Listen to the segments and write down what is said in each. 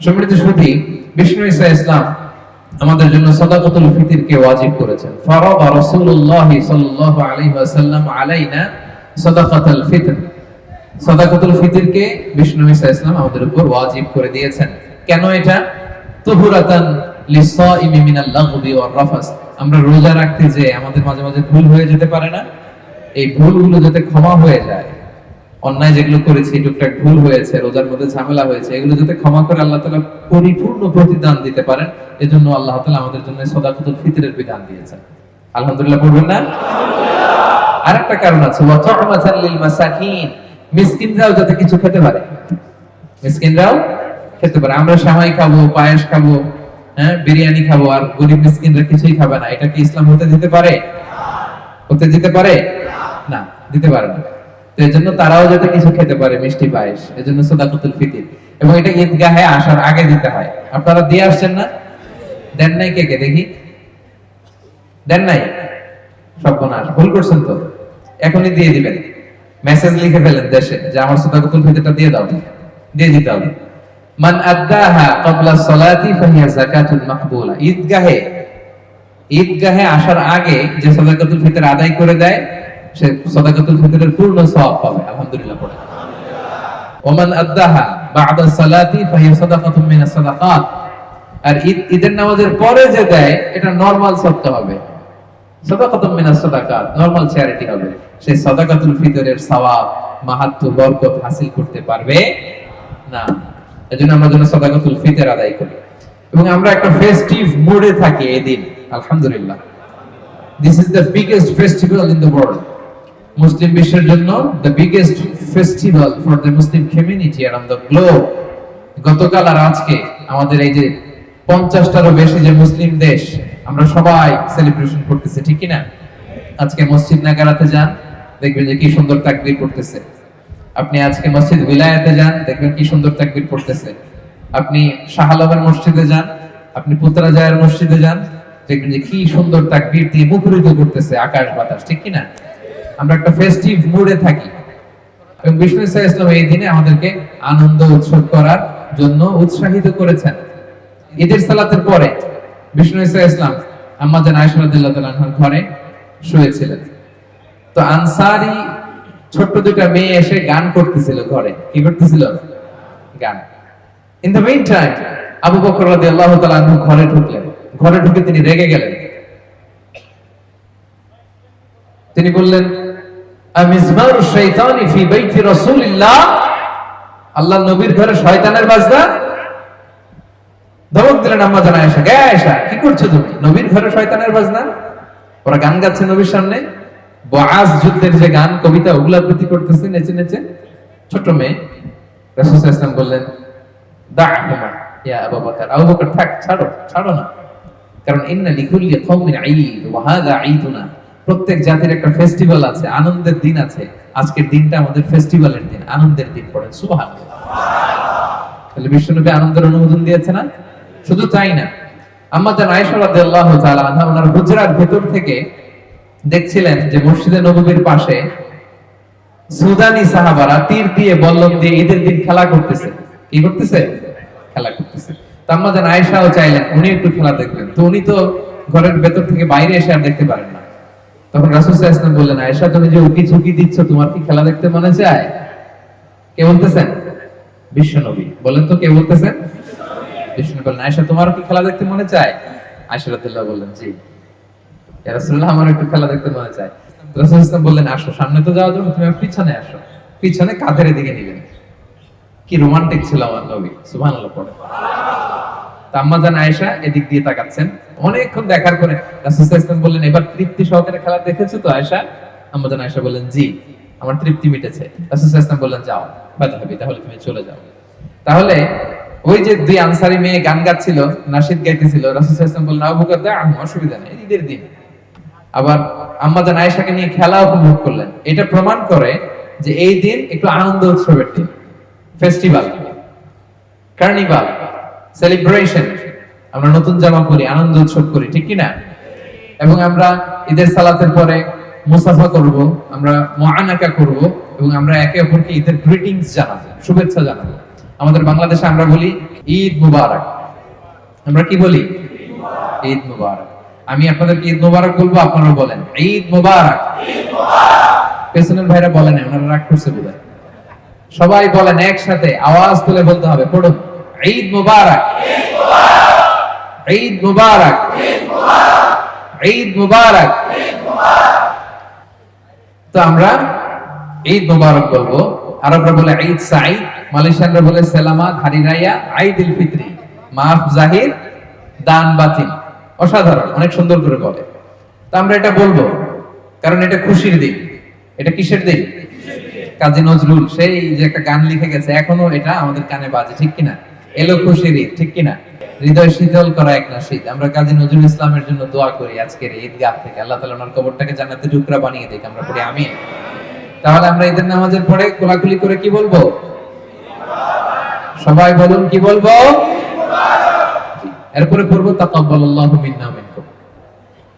সম্মানিত সুধী, বিষ্ণু ঈসা ইসলাম আমাদের জন্য সাদাকাতুল ফিতরকে ওয়াজিব করেছেন। ফারাদা রাসূলুল্লাহ সাল্লাল্লাহু আলাইহি ওয়াসাল্লাম আলাইনা সাদাকাতুল ফিতর। সাদাকাতুল ফিতরকে বিষ্ণু ঈসা ইসলাম আমাদের উপর ওয়াজিব করে দিয়েছেন। কেন এটা? তুহুরাতান লিসাইমি মিনাল লাগবি ওয়ার রাফাস। আমরা রোজা রাখতে যে আমাদের মাঝে মাঝে ভুল হয়ে যেতে পারে না, এই ভুলগুলো যাতে ক্ষমা হয়ে যায়, অন্যায় যেগুলো করেছি টুকটাক ভুল হয়েছে, রোজার মধ্যে ঝামেলা হয়েছে, এগুলো যাতে ক্ষমা করে আল্লাহ তাআলা পরিপূর্ণ প্রতিদান দিতে পারেন, এজন্য আল্লাহ তাআলা আমাদের জন্য সাদাকাতুল ফিতরের বিধান দিয়েছেন। আলহামদুলিল্লাহ পড়বেন না? আরেকটা কারণ আছে, ওয়া তু'মাতাল লিল মাসাকিন, মিসকিনরাও যাতে কিছু খেতে পারে, মিসকিনরাও খেতে পারে। আমরা সেমাই খাবো, পায়েস খাবো, বিরিয়ানি খাবো, আর গরিব মিসকিনরা কিছুই খাবে না, এটা কি ইসলাম হতে দিতে পারে? হতে দিতে পারে না, দিতে পারে না। তো এজন্য তারাও যাতে কিছু খেতে পারে, মিষ্টি পায়েস, এজন্য সাদাকাতুল ফিতর। এবং এটা ঈদগাহে আসার আগে দিতে হয়। আপনারা দিয়ে আসছেন না? দেন নাই? কে কে দেখি দেন নাই? সর্বনাশ, ভুল করছেন তো, এখনই দিয়ে দিবেন। মেসেজ লিখে ফেলেন দেশে যে আমার সাদাকাতুল ফিতরটা দিয়ে দাও, দিয়ে দিতে হবে। মান আদ্দাহা ক্বাবলা সালাতি ফাহিয়া যাকাতুল মাকবুলা। ঈদগাহে আসার আগে যে সাদাকাতুল ফিতর আদায় করে দেয়, সে সাদাকাতুল ফিতরের পূর্ণ সওয়াব পাবে। আলহামদুলিল্লাহ পড়ে। ওমান আদ্দাহা বা'দা সালাতি ফাহিয়া সাদাকাতুম মিনাস সাদাকাত। আর ঈদের নামাজের পরে যে দেয়, এটা নরমাল সদকা হবে, সাদাকাতুম মিনাস সাদাকাত, নরমাল চ্যারিটি হবে। সেই সাদাকাতুল ফিতরের সওয়াব, মাহাত্ম্য, বরকত হাসিল করতে পারবে না। এজন্য আমরা যেন সাদাকাতুল ফিতর আদায় করি এবং আমরা একটা ফেস্টিভ মুডে থাকি এই দিন। আলহামদুলিল্লাহ, this is the biggest festival in the world. মুসলিম বিশ্বের জন্য the biggest festival for the Muslim community around the globe. গতকাল আর আজকে আমাদের এই যে 50টারও বেশি যে মুসলিম দেশ, আমরা সবাই সেলিব্রেশন করতেছি, ঠিক কি না? আজকে মসজিদ নাগারাতে যান, দেখবেন যে কি সুন্দর তাকবীর পড়তেছে। আপনি আজকে মসজিদ বিলায়াতে যান, দেখবেন কি সুন্দর তাকবীর পড়তেছে। আপনি শাহ আলমের মসজিদে যান, আপনি পুত্রাজায়ের মসজিদে যান, দেখবেন যে কি সুন্দর তাকবীর দিয়ে মুখরিত করতেছে আকাশ বাতাস, ঠিক কি না? আমরা একটা ফেস্টিভ মুডে থাকি এবং বিষ্ণু ঈসা ইসলাম এই দিনে আমাদেরকে আনন্দ উৎসব করার জন্য উৎসাহিত করেছেন। ঈদের সালাতের পরে বিষ্ণু ঈসা ইসলাম আম্মা জান আয়েশা রাদিয়াল্লাহু তাআলা আনহার ঘরে শুয়েছিলেন। তো আনসারী ছোট্ট দুইটা মেয়ে এসে গান করতেছিল ঘরে। কি করতেছিল? গান। In the meantime Abu Bakr রাদিয়াল্লাহু তাআলা আনহু ঘরে ঢুকলেন। ঘরে ঢুকে তিনি রেগে গেলেন। তিনি বললেন, আমিজমারু শাইতানি ফি বাইতি রাসূলিল্লাহ, আল্লাহর নবীর ঘরে শয়তানের বাজনা। ধমক দিলেন আম্মা জান আয়েশা, গে আয়েশা, কি করছো তুমি? নবীর ঘরে শয়তানের বাজনা? ওরা গান গাচ্ছে নবীর সামনে, বআজ যুদ্ধের যে গান কবিতা, ওগুলা আবৃত্তি করতেছে নেচে নেচে। ছোট মেয়ে। রাসূল সাল্লাল্লাহু আলাইহি ওয়াসাল্লাম বললেন, দা'হুমা ইয়া আবু বকর, আবু বকর থাক, ছাড়ো, ছাড়ো না। কারণ ইন্না লিকুল্লি কওমিন ঈদ ওয়া হাযা ঈদুনা। প্রত্যেক জাতির একটা ফেস্টিভ্যাল আছে, আনন্দের দিন আছে। আজকের দিনটা আমাদের ফেস্টিভ্যালের দিন, আনন্দের দিন। পড়েন সুবহানাল্লাহ। তাহলে বিশ্বনবী আনন্দের অনুমোদন দিয়েছে না? শুধু তাই না, আম্মা জান আয়েশা রাদিয়াল্লাহু তাআলা আনহা ওনার হুজরার ভেতর থেকে দেখছিলেন যে মসজিদে নববীর পাশে সুদানি সাহাবারা তীর দিয়ে, বল্লম দিয়ে ঈদের দিন খেলা করতেছে। কি করতেছে? খেলা করতেছে। তো আম্মা জান আয়েশাও চাইলেন উনি একটু খেলা দেখবেন। তো উনি তো ঘরের ভেতর থেকে বাইরে এসে আর দেখতে পারেন না। তখন রাসূল সাল্লাল্লাহু আলাইহি ওয়াসাল্লাম বললেন, আয়েশা, তুমি যে উকি ঝুঁকি দিচ্ছ, তোমার কি খেলা দেখতে মনে চায়? কে বলতেছেন? বিশ্বনবী। বলেন তো কে বলতেছেন? বিশ্বনবী বললেন, আয়েশা, তোমার কি খেলা দেখতে মনে চায়? আয়েশা রাদিয়াল্লাহু বললেন, জি ইয়া রাসূলুল্লাহ, আমার একটু খেলা দেখতে মনে চায়। রাসূল সাল্লাল্লাহু আলাইহি ওয়াসাল্লাম বললেন, আসো, সামনে তো যাওয়া যাবে, তুমি পিছনে আসো। পিছনে কাঁধের দিকে নিবেন। কি রোমান্টিক ছিল আমার নবী, সুবহানাল্লাহ পড়ে। আম্মা জান আয়েশা এদিক দিয়ে তাকাচ্ছেন। অনেকক্ষণ দেখার পরে রাসূল সাল্লাল্লাহু আলাইহি ওয়াসাল্লাম বললেন, এবার তৃপ্তি সহকারে খেলা দেখেছো তো আয়েশা? আম্মা জান আয়েশা বললেন, জি, আমার তৃপ্তি মিটেছে। রাসূল সাল্লাল্লাহু আলাইহি ওয়াসাল্লাম বললেন, যাও বাজাবি, তাহলে তুমি চলে যাও। তাহলে ওই যে দুই আনসারী মেয়ে গান গাচ্ছিল, নাশিদ গাইতেছিল, রাসূল সাল্লাল্লাহু আলাইহি ওয়াসাল্লাম বললেন, আবু বকর দা, অসুবিধা নেই, ঈদের দিন। আবার আম্মা জান আয়েশাকে নিয়ে খেলা উপভোগ করলেন। এটা প্রমাণ করে যে এই দিন একটু আনন্দ উৎসবের দিন, ফেস্টিভ্যাল, কার্নিভাল, সেলিব্রেশন। আমরা নতুন জামা পরি, আনন্দ উৎসব করি, ঠিক কি না? এবং আমরা ঈদের সালাতের পরে মুসাফা করব, আমরা মুআনাকা করব এবং আমরা একে অপরকে ঈদের গ্রিটিংস জানাবো, শুভেচ্ছা জানাবো। আমাদের বাংলাদেশে আমরা বলি ঈদ মুবারক। আমরা কি বলি? ঈদ মুবারক। আমি আপনাদেরকে ঈদ মুবারক বলবো, আপনারা বলেন ঈদ মুবারক। পেছনের ভাইরা বলেন, ওনারা রাগ করছে বোধহয়। সবাই বলেন একসাথে, আওয়াজ তুলে বলতে হবে। পড়ুন, ঈদ মুবারক, ঈদ মুবারক, ঈদ মুবারক। তো আমরা ঈদ মুবারক বলবো। আরবরা বলে ঈদ সাঈদ, মালয়েশিয়ানরা বলে সেলামাত, হারি রাইয়া, ঈদুল ফিতরি, মাফ জাহির, দান বাতিল। অসাধারণ, অনেক সুন্দর করে বলে। তো আমরা এটা বলবো কারণ এটা খুশির দিন। এটা কিসের দিন? কাজী নজরুল সেই যে একটা গান লিখে গেছে, এখনো এটা আমাদের কানে বাজে, ঠিক কিনা? এলো খুশির ঈদ, ঠিক কিনা? হৃদয় শীতল করা এক নাশিদ। আমরা কাজী নজরুল ইসলামের জন্য দোয়া করি আজকের ঈদগাহ থেকে, আল্লাহ তাআলা ওনার কবরটাকে জান্নাতের টুকরা বানিয়ে দেখ। আমরা পড়ি আমিন। তাহলে আমরা ঈদের নামাজের পরে কোলাকুলি করে কি বলবো? সবাই বলুন, কি বলবো? এরপরে পড়বো তাকাব্বালাল্লাহু মিন্না ওয়া মিনকুম।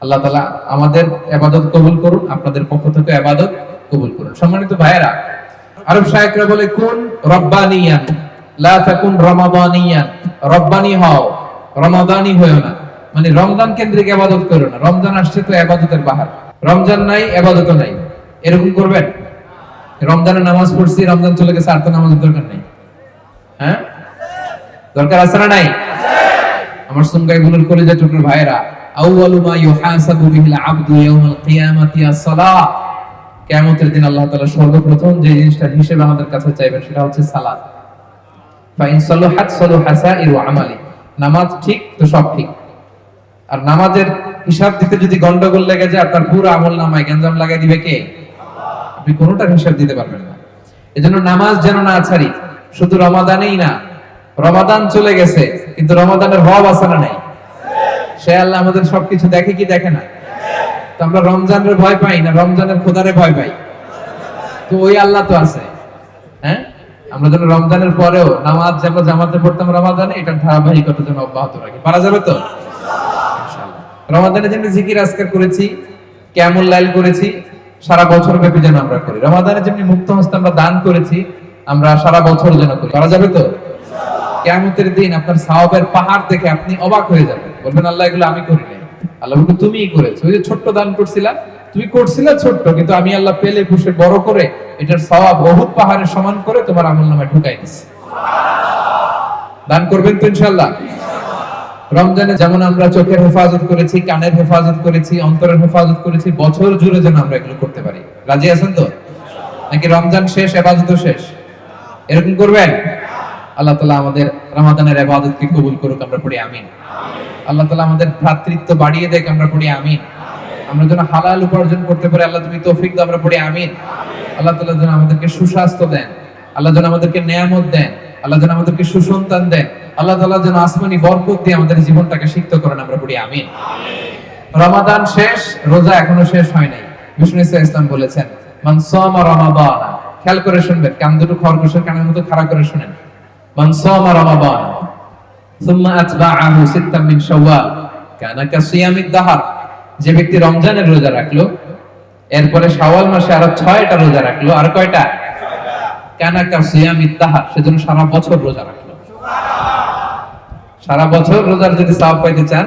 আল্লাহ তাআলা আমাদের ইবাদত কবুল করুন, আপনাদের পক্ষ থেকে ইবাদত কবুল করুন। সম্মানিত ভাইয়েরা, আরব শায়েখরা বলে কুন রব্বানিয়ান লা তাকুন রমাদানিয়ান। রব্বানি হও, রমাদানি হয়ো না। মানে রমজান কেন্দ্রিক ইবাদত করো না। রমজান আসছে তো ইবাদতের বাহার, রমজান নাই ইবাদত নাই, এরকম করবেন? রমজানে নামাজ পড়ছি, রমজান চলে গেছে, আর তো নামাজের দরকার নেই। হ্যাঁ, দরকার আছে না নাই? আমার সুঙ্গাইগুলোর কলেজের টুকরো ভাইয়েরা, আউয়ালু মা ইউহাসাবু বিহিল আবদু ইয়াউমাল কিয়ামাতি আস-সালাহ। কিয়ামতের দিন আল্লাহ তাআলা সর্বপ্রথম যে জিনিসটা হিসেবে আমাদের কাছে চাইবেন সেটা হচ্ছে সালাত। ফা ইন সালাহাত সালাহা সাইরু আমালি। নামাজ ঠিক তো সব ঠিক। আর নামাজের হিসাব দিতে যদি গন্ডগোল লেগে যায়, আপনার পুরো আমলনামায় গঞ্জাম লাগাই দিবে কে? আপনি কোনোটার হিসাব দিতে পারবেন না। এজন্য নামাজ যেন না ছাড়ি। শুধু রমাদানেই না, রমাদান চলে গেছে কিন্তু রমাদানের রব আছে না নাই? সে আল্লাহ আমাদের সবকিছু দেখে কি দেখে না? তো আমরা রমজানের ভয় পাই না, রমজানের খোদারে ভয় পাই? তো ওই আল্লাহ তো আছে। হ্যাঁ, আমরা যেন রমজানের পরেও নামাজ যেন জামাতে পড়তাম রমাদানে, এটার ধারাবাহিকতা যেন অব্যাহত রাখি। পারা যাবে তো ইনশাআল্লাহ। রমাদানে যেন জিকির আজকার করেছি, কিয়ামুল লাইল করেছি, সারা বছর ব্যাপী যেন আমরা করি। রমাদানে যেমনি মুক্ত হস্তে আমরা দান করেছি, আমরা সারা বছর যেন করি। পারা যাবে তো? কিয়ামতের দিন আপনার সওয়াবের পাহাড় দেখে আপনি অবাক হয়ে যাবেন, বলবেন আল্লাহ এগুলো আমি করি নাই। আল্লাহ বলবেন তুমিই করেছো। ওই যে ছোট্ট দান করছিলা, তুমি করছিলা ছোট্ট, কিন্তু আমি আল্লাহ পেলে পুষে বড় করে এটার সওয়াব বহুত পাহাড়ের সমান করে তোমার আমলনামায় ঢুকাই দিছি। দান করবেন তো ইনশাআল্লাহ? রমজানে যেমন আমরা চোখের হেফাজত করেছি, কানের হেফাজত করেছি, অন্তরের হেফাজত করেছি, বছর জুড়ে যেন আমরা এগুলো করতে পারি। রাজি আছেন তো? নাকি রমজান শেষ ইবাদত শেষ? এরকম করবেন? আল্লাহ তাআলা আমাদের রমাদানের ইবাদতকে কবুল করুক। আমরা পড়ি আমিন। আল্লাহ তাআলা আমাদের ভ্রাতৃত্ব বাড়িয়ে দেখ। আমরা পড়ি আমিন। আমরা যেন হালাল উপার্জন করতে পারি, আল্লাহ তুমি তৌফিক দাও। আমরা পড়ি আমিন। আল্লাহ তাআলা যেন আমাদেরকে সুস্বাস্থ্য দেন, আল্লাহ যেন আমাদেরকে নেয়ামত দেন, আল্লাহ যেন আমাদেরকে সুসন্তান দেন, আল্লাহ তাআলা যেন আসমানি বরকত দিয়ে আমাদের জীবনটাকে সিক্ত করেন। আমরা পড়ি আমিন। রমাদান শেষ, রোজা এখনো শেষ হয় নাই। বিষ্ণু ইসলাম বলেছেন মান সামা রমাদানা। খেয়াল করে শুনবেন, কান দুটো খরগোশের কানের মতো খাড়া করে শুনেন। মান সামা রমাদানা সুম্মা আতবাআহু সিত্তাম মিন শাওয়াল কানা কাসিয়ামিদ দাহর। যে ব্যক্তি রমজানের রোজা রাখলো, এরপরে শাওয়াল মাসে আরো 6টা রোজা রাখলো, আর কয়টা? কানা কাসিয়ামিদ দাহর, সেজন্য সারা বছর রোজা রাখলো। সারা বছর রোজার যদি সওয়াব পাইতে চান,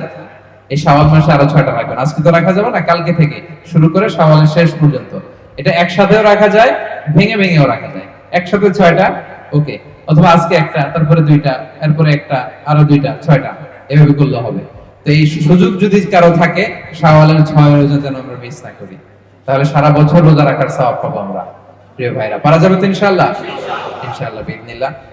এই শাওয়াল মাসে আরো 6টা রাখবেন। আজকে তো রাখা যাবে না, কালকে থেকে শুরু করে শাওয়ালের শেষ পর্যন্ত। এটা একসাথেও রাখা যায়, ভেঙে ভেঙেও রাখা যায়। একসাথে 6টা ওকে, অথবা আজকে একটা, তারপরে 2টা, এরপরে একটা, আরো 2টা, 6টা, এভাবে করলে হবে। তো এই সুযোগ যদি কারো থাকে, শাওয়ালের 6 রোজা যেন আমরা মিস না করি, তাহলে সারা বছর রোজা রাখার সওয়াব পাবো আমরা। প্রিয় ভাইরা, পারা যাবে তো ইনশাআল্লাহ? ইনশাআল্লাহ বিইذنিল্লাহ।